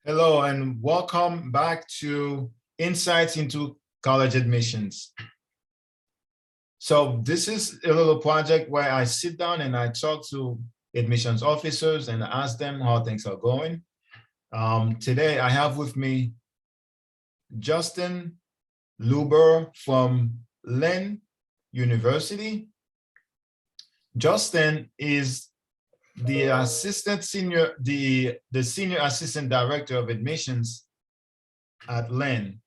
Hello and welcome back to Insights into College Admissions. So this is a little project where I sit down and I talk to admissions officers and ask them how things are going. Today I have with me Justin Luber from Lynn University. Justin is the senior assistant director of admissions at Lynn.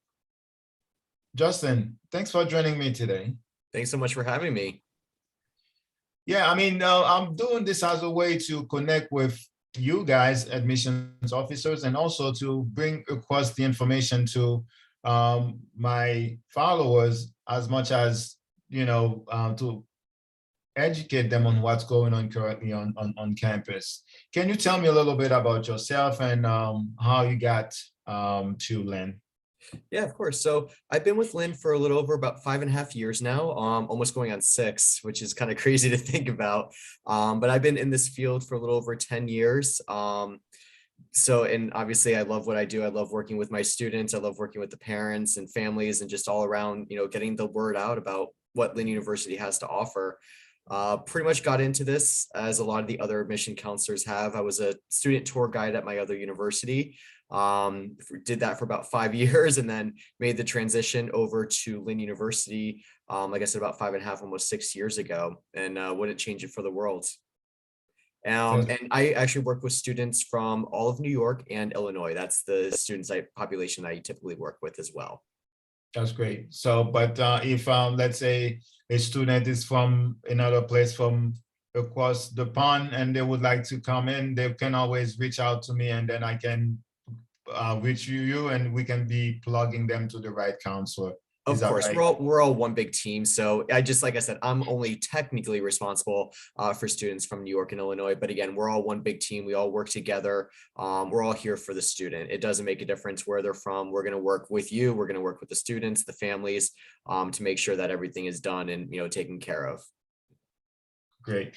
Justin, thanks for joining me today. Thanks so much for having me. Yeah, I'm doing this as a way to connect with you guys, admissions officers, and also to bring across the information to my followers as much as, to educate them on what's going on currently on campus. Can you tell me a little bit about yourself and how you got to Lynn? Yeah, of course. So I've been with Lynn for a little over about 5.5 years now, almost going on 6, which is kind of crazy to think about. But I've been in this field for a little over 10 years. And obviously I love what I do. I love working with my students. I love working with the parents and families and just all around, getting the word out about what Lynn University has to offer. Pretty much got into this as a lot of the other admission counselors have. I was a student tour guide at my other university. Did that for about 5 years and then made the transition over to Lynn University, like I said, about 5.5, almost 6 years ago, and wouldn't change it for the world. And I actually work with students from all of New York and Illinois. That's the student population I typically work with as well. That's great. So, but if let's say a student is from another place from across the pond and they would like to come in, they can always reach out to me and then I can reach you and we can be plugging them to the right counselor. Of course, right? we're all one big team. So like I said, I'm only technically responsible for students from New York and Illinois. But again, we're all one big team. We all work together. We're all here for the student. It doesn't make a difference where they're from. We're going to work with you. We're going to work with the students, the families, to make sure that everything is done and taken care of. Great.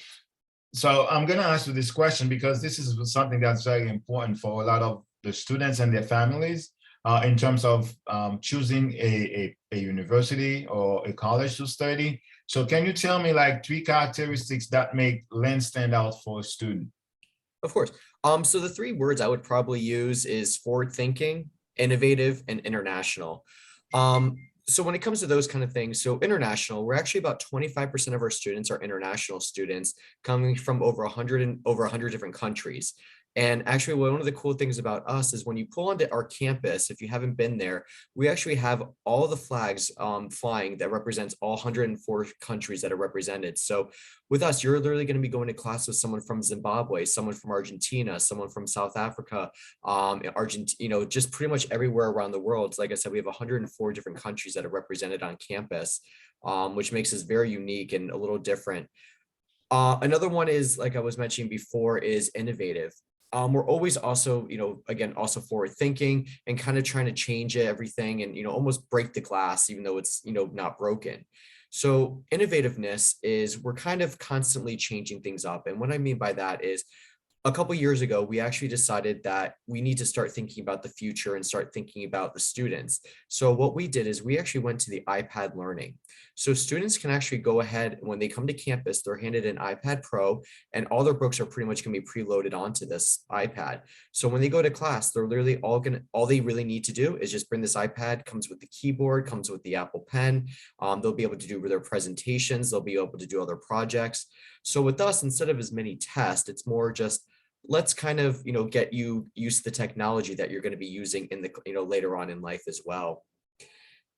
So I'm going to ask you this question because this is something that's very important for a lot of the students and their families. In terms of choosing a university or a college to study. So can you tell me like 3 characteristics that make Lynn stand out for a student? Of course. So the 3 words I would probably use is forward thinking, innovative, and international. So when it comes to those kind of things, so international, we're actually about 25% of our students are international students coming from over 100 different countries. And actually, one of the cool things about us is when you pull onto our campus, if you haven't been there, we actually have all the flags flying that represents all 104 countries that are represented. So with us, you're literally going to be going to class with someone from Zimbabwe, someone from Argentina, someone from South Africa, Argentina, just pretty much everywhere around the world. Like I said, we have 104 different countries that are represented on campus, which makes us very unique and a little different. Another one is, like I was mentioning before, is innovative. We're always also, again, also forward thinking and kind of trying to change everything and, almost break the glass, even though it's, not broken. So innovativeness is we're kind of constantly changing things up. And what I mean by that is a couple of years ago, we actually decided that we need to start thinking about the future and start thinking about the students. So what we did is we actually went to the iPad learning. So students can actually go ahead when they come to campus, they're handed an iPad Pro and all their books are pretty much going to be preloaded onto this iPad. So when they go to class, they're literally all they really need to do is just bring this iPad, comes with the keyboard, comes with the Apple Pen. They'll be able to do their presentations. They'll be able to do other projects. So with us, instead of as many tests, it's more just let's kind of, get you used to the technology that you're going to be using in the, later on in life as well.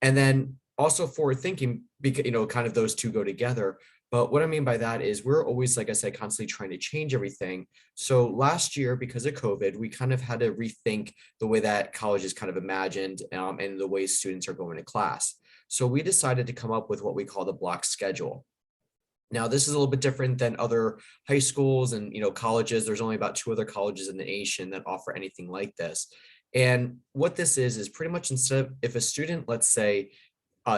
And then also forward thinking, because, kind of those two go together. But what I mean by that is we're always, like I said, constantly trying to change everything. So last year, because of COVID, we kind of had to rethink the way that college is kind of imagined and the way students are going to class. So we decided to come up with what we call the block schedule. Now, this is a little bit different than other high schools and colleges. There's only about 2 other colleges in the nation that offer anything like this. And what this is pretty much instead of if a student, let's say,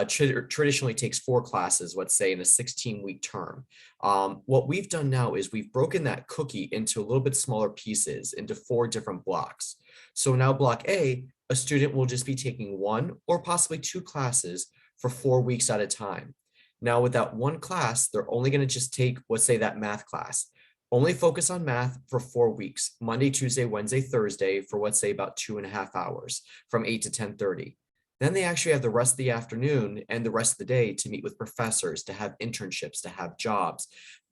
traditionally takes 4 classes, let's say in a 16-week term. What we've done now is we've broken that cookie into a little bit smaller pieces into 4 different blocks. So now block a student will just be taking 1 or possibly 2 classes for 4 weeks at a time. Now with that 1 class, they're only going to just take, let's say that math class, only focus on math for 4 weeks, Monday, Tuesday, Wednesday, Thursday for let's say about 2.5 hours from 8 to 10:30. Then they actually have the rest of the afternoon and the rest of the day to meet with professors, to have internships, to have jobs.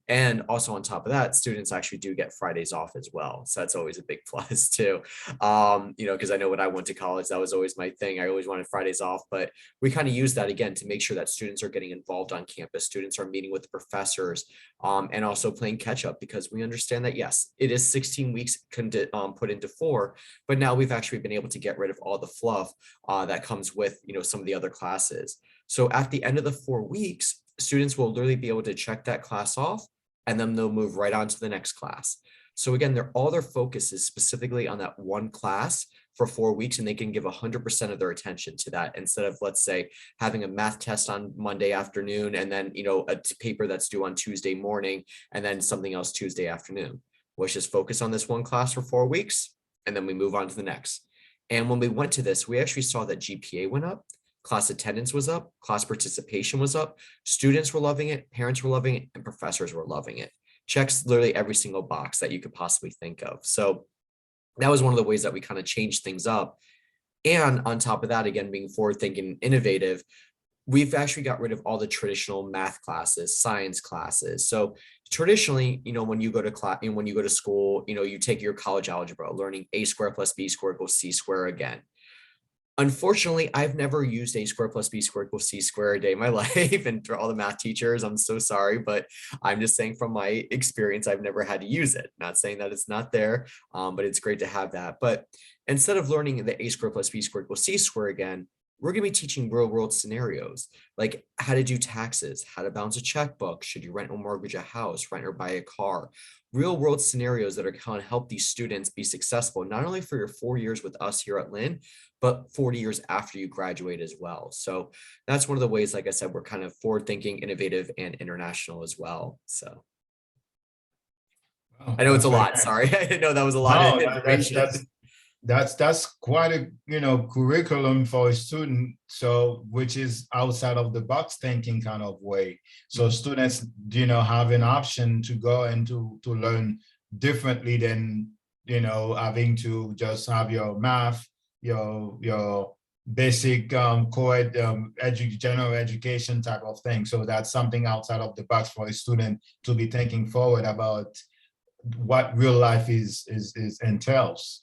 And also on top of that, students actually do get Fridays off as well. So that's always a big plus too. Because I know when I went to college, that was always my thing. I always wanted Fridays off, but we kind of use that again to make sure that students are getting involved on campus. Students are meeting with the professors and also playing catch up because we understand that, yes, it is 16 weeks put into 4, but now we've actually been able to get rid of all the fluff that comes with, some of the other classes. So at the end of the 4 weeks, students will literally be able to check that class off and then they'll move right on to the next class. So again, all their focus is specifically on that 1 class for 4 weeks, and they can give 100% of their attention to that instead of, let's say, having a math test on Monday afternoon and then, a paper that's due on Tuesday morning and then something else Tuesday afternoon. Let's just focus on this 1 class for 4 weeks, and then we move on to the next. And when we went to this, we actually saw that GPA went up, class attendance was up, class participation was up, students were loving it, parents were loving it, and professors were loving it. Checks literally every single box that you could possibly think of. So that was one of the ways that we kind of changed things up. And on top of that, again, being forward thinking, innovative, we've actually got rid of all the traditional math classes, science classes. So traditionally, when you go to class, when you go to school, you take your college algebra, learning a squared plus b squared equals c squared again. Unfortunately, I've never used a squared plus b squared equals c squared a day in my life. And for all the math teachers, I'm so sorry, but I'm just saying from my experience, I've never had to use it. Not saying that it's not there, but it's great to have that. But instead of learning the a squared plus b squared equals c squared again, we're going to be teaching real world scenarios, like how to do taxes, how to balance a checkbook, should you rent or mortgage a house, rent or buy a car, real world scenarios that are going to help these students be successful, not only for your 4 years with us here at Lynn, but 40 years after you graduate as well. So that's one of the ways, like I said, we're kind of forward thinking, innovative, and international as well. So Wow, I know it's that's a very lot. nice. Sorry. I know that was a lot of No, information. that's quite a curriculum for a student, so which is outside of the box thinking kind of way. So students have an option to go and to learn differently than having to just have your math, your basic core general education type of thing. So that's something outside of the box for a student to be thinking forward about what real life is entails.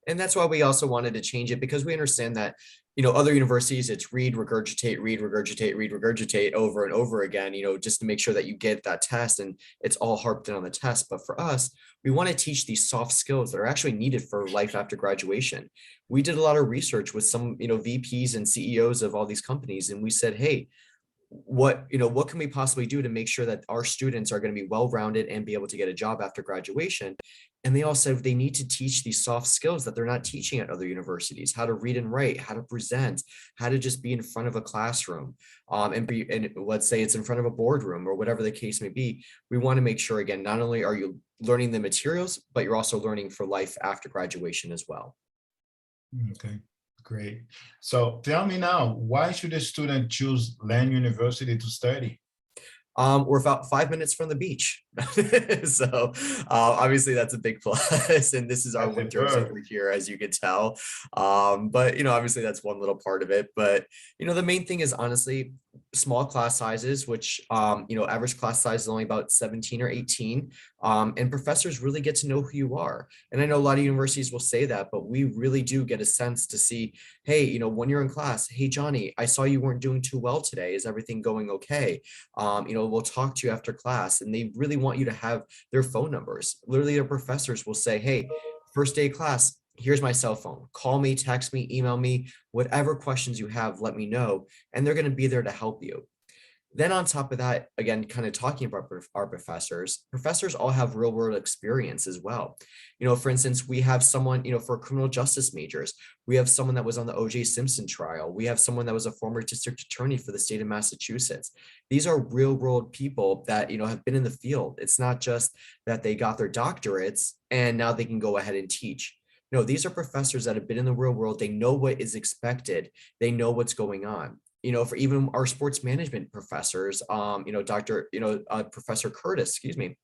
And that's why we also wanted to change it, because we understand that, other universities, it's read, regurgitate, read, regurgitate, read, regurgitate over and over again, just to make sure that you get that test, and it's all harped in on the test. But for us, we want to teach these soft skills that are actually needed for life after graduation. We did a lot of research with some, VPs and CEOs of all these companies, and we said, hey, what can we possibly do to make sure that our students are going to be well-rounded and be able to get a job after graduation? And they all said they need to teach these soft skills that they're not teaching at other universities: how to read and write, how to present, how to just be in front of a classroom, and let's say it's in front of a boardroom or whatever the case may be. We want to make sure, again, not only are you learning the materials, but you're also learning for life after graduation as well. Okay, great. So tell me now, why should a student choose Lynn University to study? We're about 5 minutes from the beach. So obviously that's a big plus. And this is our That's a winters good. over here, as you could tell. But obviously that's one little part of it. But the main thing is honestly small class sizes, which average class size is only about 17 or 18. And professors really get to know who you are. And I know a lot of universities will say that, but we really do get a sense to see, hey, when you're in class, hey, Johnny, I saw you weren't doing too well today. Is everything going okay? We'll talk to you after class, and they really want you to have their phone numbers. Literally, their professors will say, hey, first day of class, here's my cell phone. Call me, text me, email me, whatever questions you have, let me know. And they're going to be there to help you. Then on top of that, again, kind of talking about our professors all have real world experience as well. For instance, we have someone, for criminal justice majors, we have someone that was on the O.J. Simpson trial. We have someone that was a former district attorney for the state of Massachusetts. These are real world people that, have been in the field. It's not just that they got their doctorates and now they can go ahead and teach. No, these are professors that have been in the real world. They know what is expected. They know what's going on. For even our sports management professors, Professor Curtis, excuse me,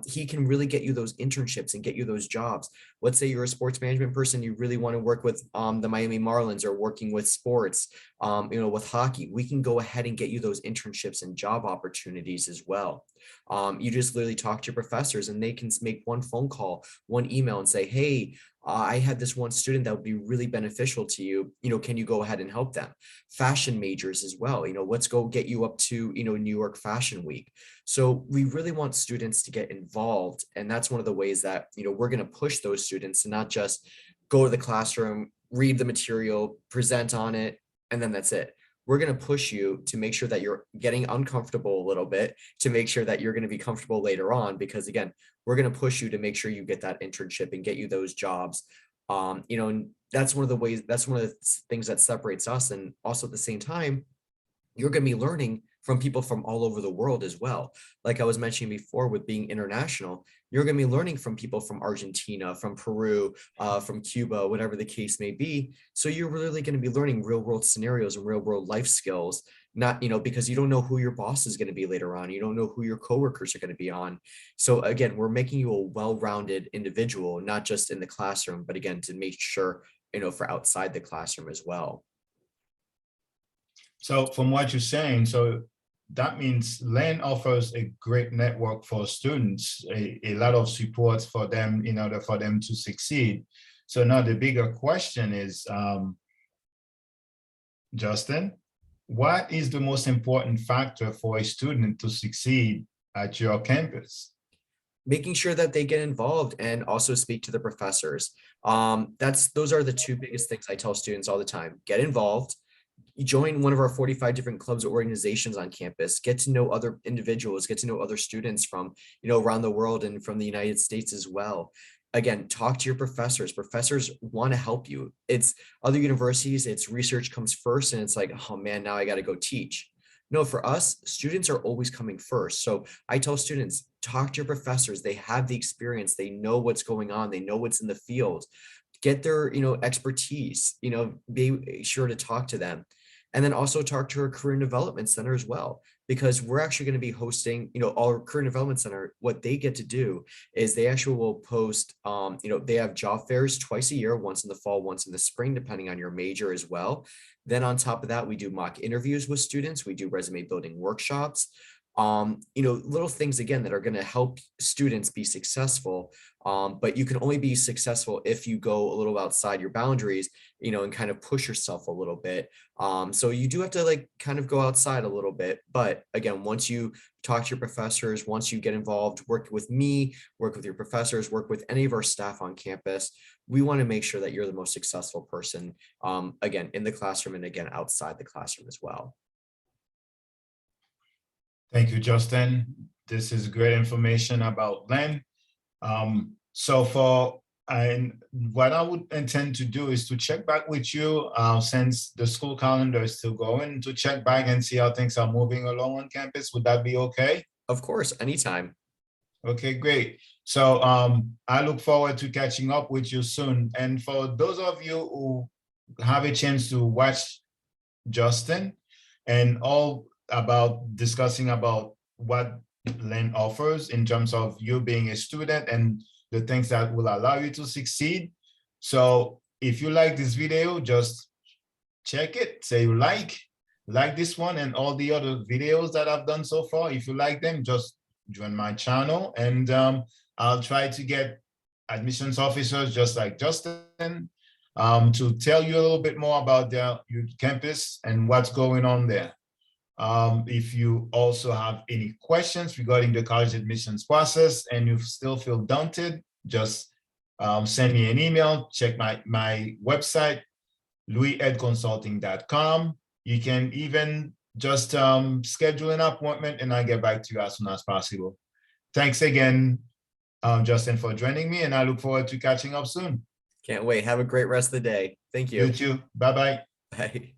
he can really get you those internships and get you those jobs. Let's say you're a sports management person, you really want to work with the Miami Marlins or working with sports, with hockey. We can go ahead and get you those internships and job opportunities as well. You just literally talk to your professors and they can make one phone call, one email and say, hey, I had this one student that would be really beneficial to you. Can you go ahead and help them? Fashion majors as well. Let's go get you up to, New York Fashion Week. So we really want students to get involved. And that's one of the ways that, we're going to push those students to not just go to the classroom, read the material, present on it, and then that's it. We're going to push you to make sure that you're getting uncomfortable a little bit to make sure that you're going to be comfortable later on, because again, we're going to push you to make sure you get that internship and get you those jobs. And that's one of the ways, that's one of the things that separates us. And also at the same time, you're going to be learning from people from all over the world as well. Like I was mentioning before with being international, you're going to be learning from people from Argentina, from Peru, from Cuba, whatever the case may be. So you're really going to be learning real world scenarios and real world life skills, not, because you don't know who your boss is going to be later on. You don't know who your coworkers are going to be on. So again, we're making you a well-rounded individual, not just in the classroom, but again, to make sure, for outside the classroom as well. So from what you're saying, so that means LEN offers a great network for students, a lot of support for them in order for them to succeed. So now the bigger question is, Justin, what is the most important factor for a student to succeed at your campus? Making sure that they get involved and also speak to the professors. Those are the two biggest things I tell students all the time. Get involved. You join one of our 45 different clubs or organizations on campus, get to know other individuals, get to know other students from, around the world and from the United States as well. Again, talk to your professors. Professors want to help you. It's other universities, it's research comes first and it's like, oh man, now I got to go teach. No, for us, students are always coming first. So I tell students, talk to your professors. They have the experience. They know what's going on. They know what's in the field. Get their, expertise, be sure to talk to them. And then also talk to our career and development center as well, because we're actually going to be hosting, our career and development center. What they get to do is they actually will post, they have job fairs twice a year, once in the fall, once in the spring, depending on your major as well. Then on top of that, we do mock interviews with students. We do resume building workshops. Little things again that are going to help students be successful. But you can only be successful if you go a little outside your boundaries, and kind of push yourself a little bit. So you do have to kind of go outside a little bit. But again, once you talk to your professors, once you get involved, work with me, work with your professors, work with any of our staff on campus, we want to make sure that you're the most successful person, again, in the classroom and again, outside the classroom as well. Thank you, Justin. This is great information about LEN. And what I would intend to do is to check back with you since the school calendar is still going, to check back and see how things are moving along on campus. Would that be okay? Of course, anytime. Okay, great. So I look forward to catching up with you soon. And for those of you who have a chance to watch Justin and all about discussing about what LEN offers in terms of you being a student and the things that will allow you to succeed. So if you like this video, just check it, say you like this one and all the other videos that I've done so far. If you like them, just join my channel and I'll try to get admissions officers just like Justin to tell you a little bit more about their campus and what's going on there. If you also have any questions regarding the college admissions process and you still feel daunted, just send me an email, check my website, louisedconsulting.com. You can even just schedule an appointment and I'll get back to you as soon as possible. Thanks again, Justin, for joining me, and I look forward to catching up soon. Can't wait. Have a great rest of the day. Thank You you. too. Bye-bye. Bye.